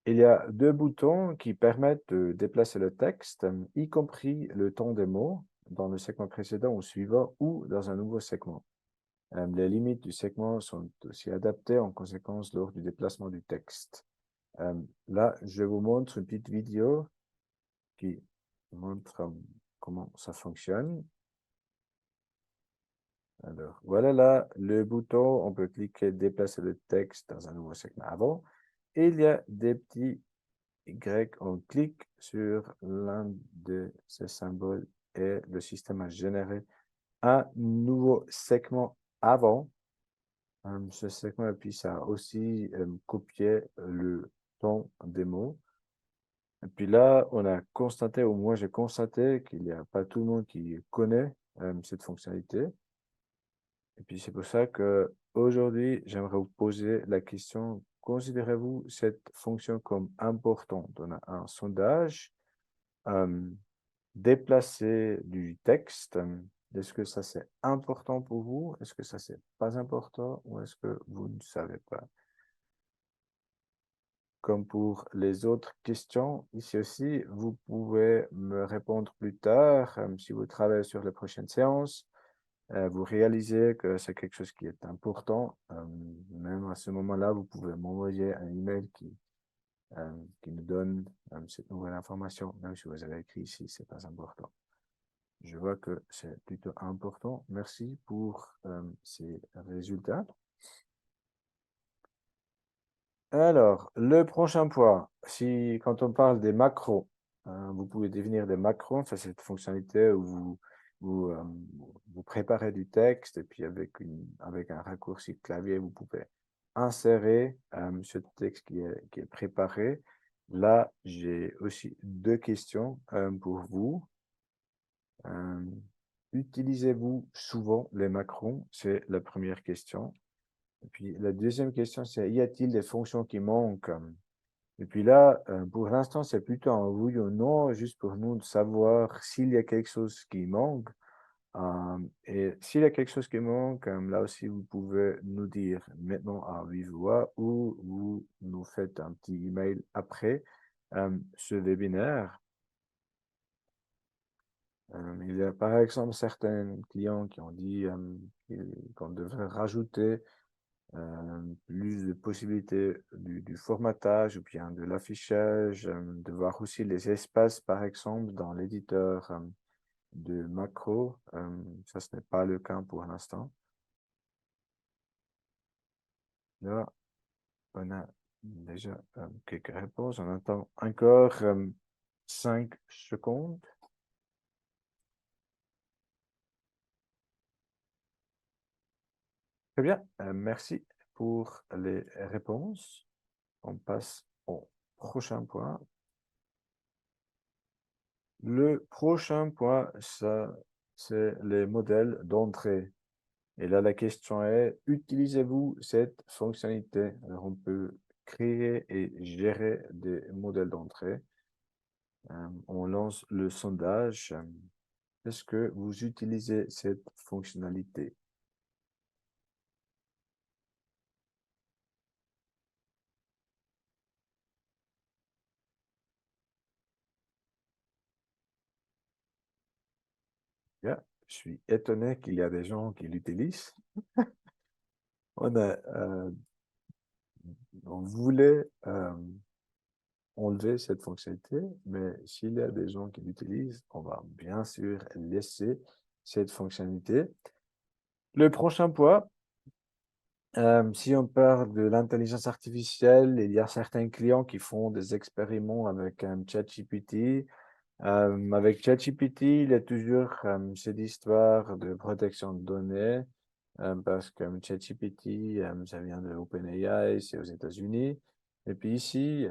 Il y a deux boutons qui permettent de déplacer le texte, y compris le ton des mots, dans le segment précédent ou suivant ou dans un nouveau segment. Les limites du segment sont aussi adaptées en conséquence lors du déplacement du texte. Là, je vous montre une petite vidéo qui montre comment ça fonctionne. Alors, voilà là le bouton, on peut cliquer, déplacer le texte dans un nouveau segment avant. Et il y a des petits Y, on clique sur l'un de ces symboles et le système a généré un nouveau segment avant. Ce segment, et puis ça a aussi copié le ton des mots. Et puis là, on a constaté, ou moi j'ai constaté qu'il n'y a pas tout le monde qui connaît cette fonctionnalité. Et puis c'est pour ça que aujourd'hui, j'aimerais vous poser la question, considérez-vous cette fonction comme importante? On a un sondage, déplacer du texte. Est-ce que ça c'est important pour vous? Est-ce que ça c'est pas important ou est-ce que vous ne savez pas? Comme pour les autres questions, ici aussi, vous pouvez me répondre plus tard si vous travaillez sur les prochaines séances. Vous réalisez que c'est quelque chose qui est important. Même à ce moment-là, vous pouvez m'envoyer un email qui nous donne cette nouvelle information, même si vous avez écrit ici, c'est pas important. Je vois que c'est plutôt important. Merci pour ces résultats. Alors, le prochain point, quand on parle des macros, vous pouvez définir des macros, ça c'est cette fonctionnalité où vous préparez du texte et puis avec un raccourci clavier, vous pouvez insérer ce texte qui est préparé. Là, j'ai aussi deux questions pour vous. Utilisez-vous souvent les macros? C'est la première question. Et puis la deuxième question, c'est y a-t-il des fonctions qui manquent? Et puis là, pour l'instant, c'est plutôt un oui ou non, juste pour nous de savoir s'il y a quelque chose qui manque. Et s'il y a quelque chose qui manque, là aussi, vous pouvez nous dire maintenant à vive voix ou vous nous faites un petit email après ce webinaire. Il y a par exemple certains clients qui ont dit qu'on devrait rajouter plus de possibilités du formatage ou bien de l'affichage, de voir aussi les espaces par exemple dans l'éditeur de macro. Ça, ce n'est pas le cas pour l'instant. Là, on a déjà quelques réponses. On attend encore 5 secondes. Très bien, merci pour les réponses. On passe au prochain point. Le prochain point, c'est les modèles d'entrée. Et là, la question est, utilisez-vous cette fonctionnalité? Alors, on peut créer et gérer des modèles d'entrée. On lance le sondage. Est-ce que vous utilisez cette fonctionnalité? Bien, je suis étonné qu'il y a des gens qui l'utilisent. On voulait enlever cette fonctionnalité, mais s'il y a des gens qui l'utilisent, on va bien sûr laisser cette fonctionnalité. Le prochain point, si on parle de l'intelligence artificielle, il y a certains clients qui font des expériments avec ChatGPT. Avec ChatGPT, il y a toujours cette histoire de protection de données, parce que ChatGPT, ça vient de OpenAI, c'est aux États-Unis. Et puis ici,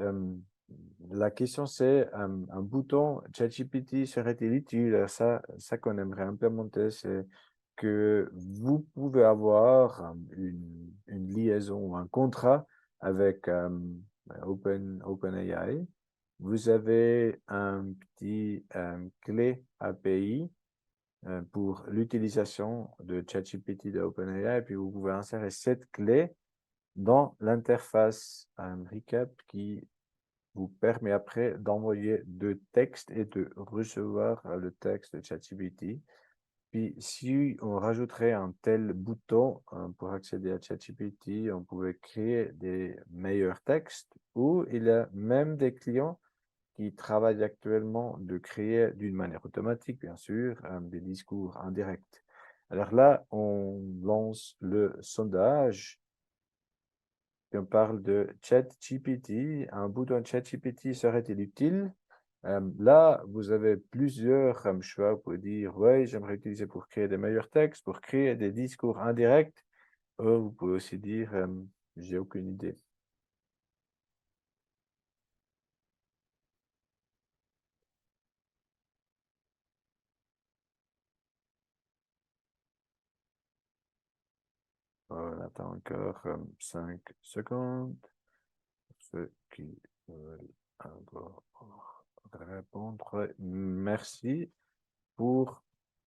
la question c'est, un bouton ChatGPT serait-il utile? Ça qu'on aimerait implémenter, c'est que vous pouvez avoir une liaison ou un contrat avec OpenAI. Vous avez un petit clé API pour l'utilisation de ChatGPT de OpenAI, et puis vous pouvez insérer cette clé dans l'interface Recap qui vous permet après d'envoyer deux textes et de recevoir le texte de ChatGPT. puis, si on rajouterait un tel bouton pour accéder à ChatGPT, on pouvait créer des meilleurs textes, ou il y a même des clients qui travaillent actuellement de créer d'une manière automatique, bien sûr, des discours indirects. Alors là, on lance le sondage. On parle de ChatGPT. Un bouton ChatGPT serait-il utile? Là, vous avez plusieurs choix. Vous pouvez dire, oui, j'aimerais utiliser pour créer des meilleurs textes, pour créer des discours indirects. Ou vous pouvez aussi dire, j'ai aucune idée. On attend encore 5 secondes. Pour ceux qui veulent encore répondre, merci pour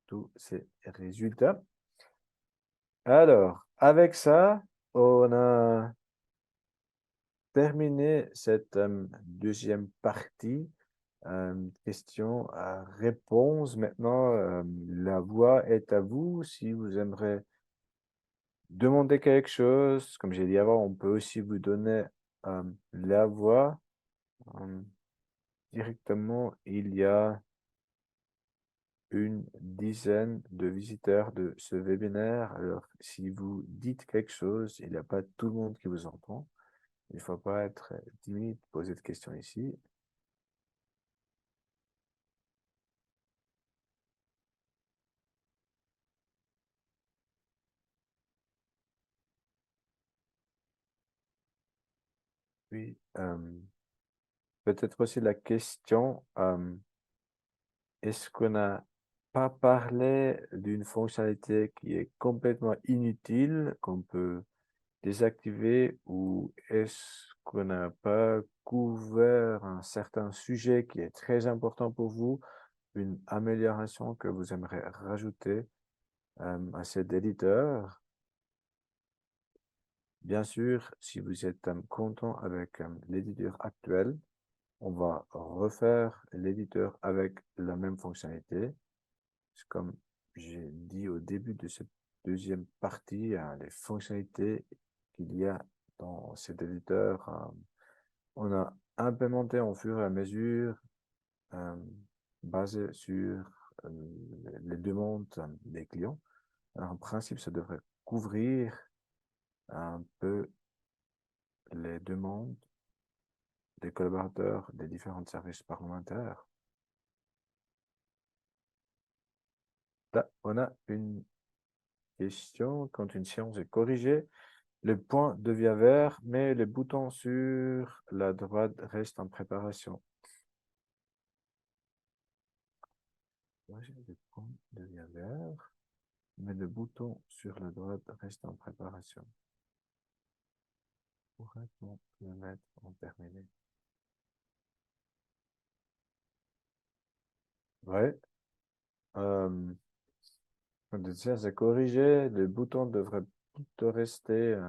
tous ces résultats. Alors, avec ça, on a terminé cette deuxième partie, questions-réponses. Maintenant, la voix est à vous. Si vous aimeriez demander quelque chose, comme j'ai dit avant, on peut aussi vous donner la voix directement. Il y a une dizaine de visiteurs de ce webinaire. Alors, si vous dites quelque chose, il n'y a pas tout le monde qui vous entend. Il ne faut pas être timide, poser de questions ici. Puis, peut-être aussi la question, est-ce qu'on n'a pas parlé d'une fonctionnalité qui est complètement inutile, qu'on peut désactiver, ou est-ce qu'on n'a pas couvert un certain sujet qui est très important pour vous, une amélioration que vous aimeriez rajouter à cet éditeur? Bien sûr, si vous êtes content avec l'éditeur actuel, on va refaire l'éditeur avec la même fonctionnalité. Comme j'ai dit au début de cette deuxième partie, les fonctionnalités qu'il y a dans cet éditeur, on a implémenté au fur et à mesure, basé sur les demandes des clients. Alors, en principe, ça devrait couvrir un peu les demandes des collaborateurs des différents services parlementaires. Là, on a une question. Quand une séance est corrigée, le point devient vert, mais le bouton sur la droite reste en préparation. Le point devient vert, mais le bouton sur la droite reste en préparation. Pourrait-on le mettre en terminé? Ouais. Quand une séance est corrigée, le bouton devrait plutôt rester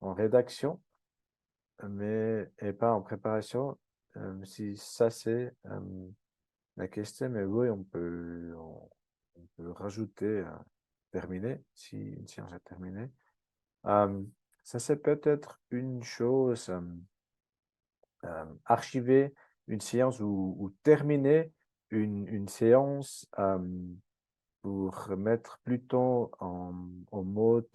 en rédaction, mais et pas en préparation. Si ça c'est la question, mais oui, on peut rajouter terminé si une séance est terminée. Ça c'est peut-être une chose, archiver une séance ou terminer une séance pour mettre plutôt en mode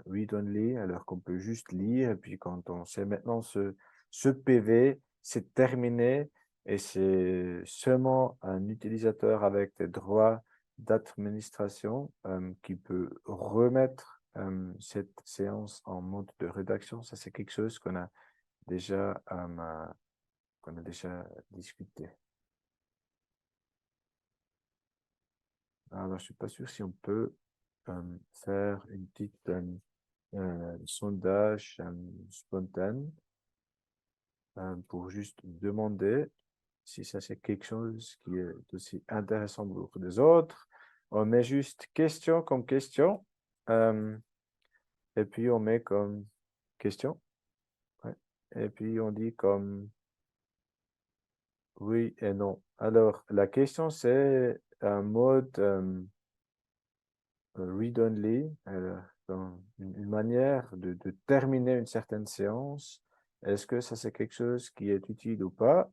read-only, alors qu'on peut juste lire, et puis quand on sait maintenant ce PV, c'est terminé, et c'est seulement un utilisateur avec des droits d'administration qui peut remettre cette séance en mode de rédaction. Ça, c'est quelque chose qu'on a déjà discuté. Alors, je ne suis pas sûr si on peut faire une petite sondage spontané pour juste demander si ça c'est quelque chose qui est aussi intéressant pour les autres. On met juste question comme question et puis on met comme question. Ouais. Et puis on dit comme oui et non. Alors, la question c'est un mode read-only, une manière de terminer une certaine séance. Est-ce que ça, c'est quelque chose qui est utile ou pas?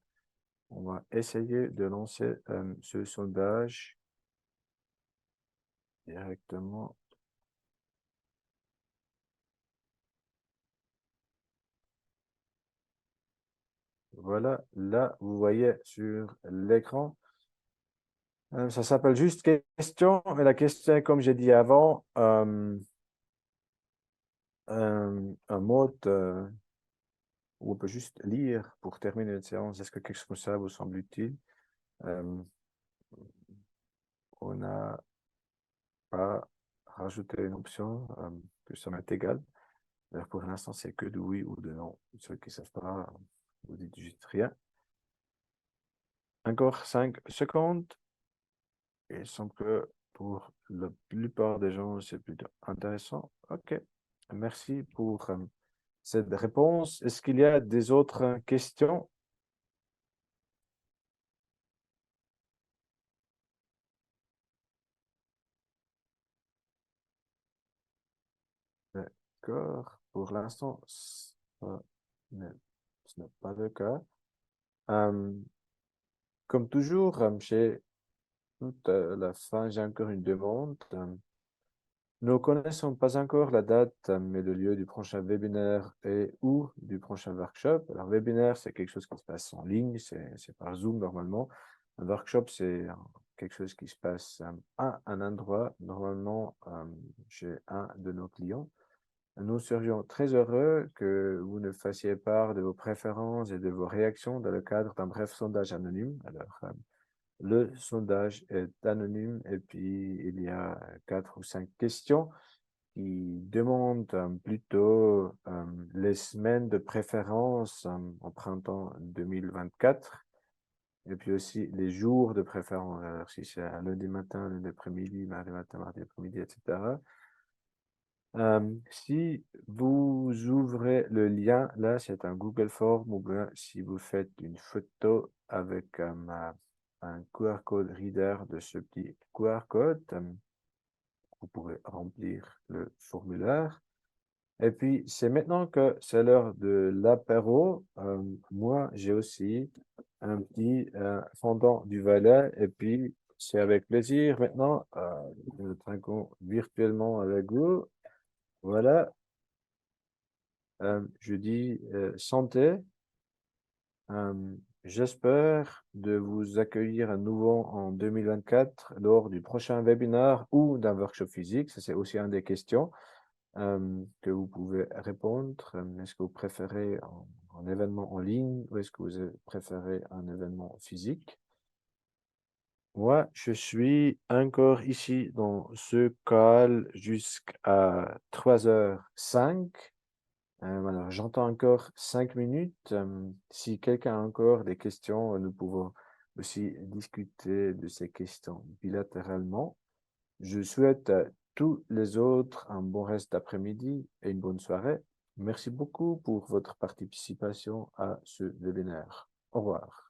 On va essayer de lancer ce sondage directement. Voilà, là, vous voyez sur l'écran. Ça s'appelle juste question, mais la question, comme j'ai dit avant, un mode où on peut juste lire pour terminer une séance. Est-ce que quelque chose comme ça vous semble utile? On n'a pas rajouté une option que ça m'est égal. Alors pour l'instant, c'est que de oui ou de non. Ceux qui ne savent pas, vous dites juste rien. Encore 5 secondes. Il semble que pour la plupart des gens, c'est plutôt intéressant. OK. Merci pour cette réponse. Est-ce qu'il y a des autres questions? D'accord. Pour l'instant, ce n'est pas le cas. Comme toujours, chez toute la fin, j'ai encore une demande. Nous ne connaissons pas encore la date et le lieu du prochain webinaire et ou du prochain workshop. Alors, webinaire, c'est quelque chose qui se passe en ligne, c'est par Zoom normalement. Un workshop, c'est quelque chose qui se passe à un endroit, normalement chez un de nos clients. Nous serions très heureux que vous nous fassiez part de vos préférences et de vos réactions dans le cadre d'un bref sondage anonyme. Alors, le sondage est anonyme et puis il y a 4 ou 5 questions qui demandent plutôt les semaines de préférence en printemps 2024 et puis aussi les jours de préférence. Alors, si c'est un lundi matin, lundi après-midi, mardi matin, mardi après-midi, etc. Si vous ouvrez le lien, là, c'est un Google Form, ou bien si vous faites une photo avec un QR code reader de ce petit QR code, vous pourrez remplir le formulaire. Et puis, c'est maintenant que c'est l'heure de l'apéro. Moi, j'ai aussi un petit fondant du Valais, et puis c'est avec plaisir maintenant de trinquons virtuellement avec vous. Voilà, je dis santé. J'espère de vous accueillir à nouveau en 2024 lors du prochain webinaire ou d'un workshop physique. Ça, c'est aussi une des questions que vous pouvez répondre. Est-ce que vous préférez un événement en ligne ou est-ce que vous préférez un événement physique? Moi, je suis encore ici dans ce call jusqu'à 3h05. Alors, j'entends encore 5 minutes. Si quelqu'un a encore des questions, nous pouvons aussi discuter de ces questions bilatéralement. Je souhaite à tous les autres un bon reste d'après-midi et une bonne soirée. Merci beaucoup pour votre participation à ce webinaire. Au revoir.